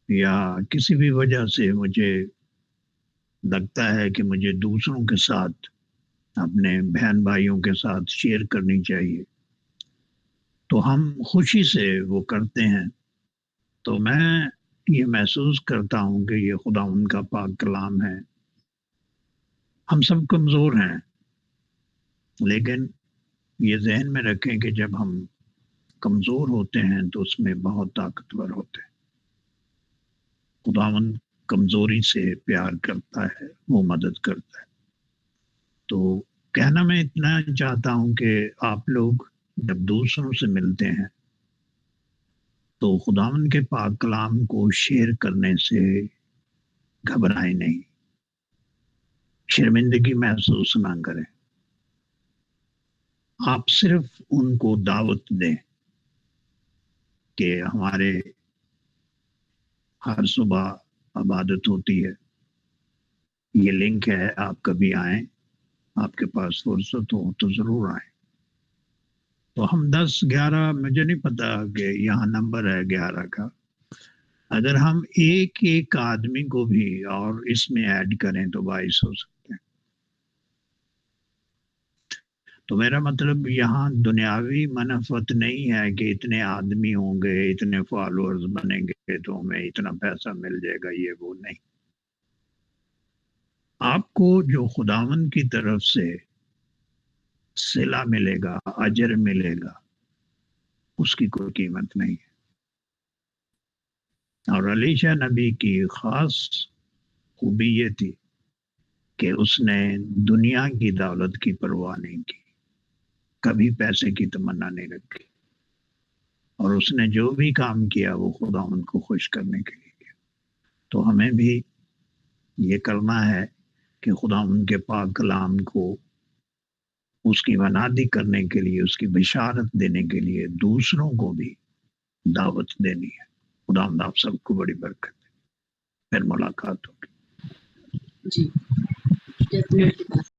یا کسی بھی وجہ سے مجھے لگتا ہے کہ مجھے دوسروں کے ساتھ، اپنے بہن بھائیوں کے ساتھ شیئر کرنی چاہیے، تو ہم خوشی سے وہ کرتے ہیں۔ تو میں یہ محسوس کرتا ہوں کہ یہ خدا ان کا پاک کلام ہے۔ ہم سب کمزور ہیں، لیکن یہ ذہن میں رکھیں کہ جب ہم کمزور ہوتے ہیں تو اس میں بہت طاقتور ہوتے ہیں۔ خداوند کمزوری سے پیار کرتا ہے، وہ مدد کرتا ہے۔ تو کہنا میں اتنا چاہتا ہوں کہ آپ لوگ جب دوسروں سے ملتے ہیں تو خداوند کے پاک کلام کو شیئر کرنے سے گھبرائیں نہیں، شرمندگی محسوس نہ کریں۔ آپ صرف ان کو دعوت دیں کہ ہمارے ہر صبح عبادت ہوتی ہے، یہ لنک ہے، آپ کبھی آئیں، آپ کے پاس فرصت ہو تو ضرور آئیں۔ تو ہم 10-11، مجھے نہیں پتا کہ یہاں نمبر ہے 11 کا، اگر ہم ایک ایک آدمی کو بھی اور اس میں ایڈ کریں تو 22 ہو سکتے ہیں۔ تو میرا مطلب یہاں دنیاوی منفعت نہیں ہے کہ اتنے آدمی ہوں گے، اتنے فالوورز بنیں گے تو ہمیں اتنا پیسہ مل جائے گا، یہ وہ نہیں۔ آپ کو جو خداوند کی طرف سے صلہ ملے گا، اجر ملے گا، اس کی کوئی قیمت نہیں ہے۔ اور علیشہ نبی کی خاص خوبی یہ تھی کہ اس نے دنیا کی دولت کی پرواہ نہیں کی، کبھی پیسے کی تمنا نہیں رکھی، اور اس نے جو بھی کام کیا وہ خداوند کو خوش کرنے کے لیے کیا۔ تو ہمیں بھی یہ کرنا ہے کہ خداوند کے پاک کلام کو اس کی منادی کرنے کے لیے، اس کی بشارت دینے کے لیے دوسروں کو بھی دعوت دینی ہے۔ خداوند آپ سب کو بڑی برکت دے۔ پھر ملاقات ہوگی۔ جی ڈیفینیٹلی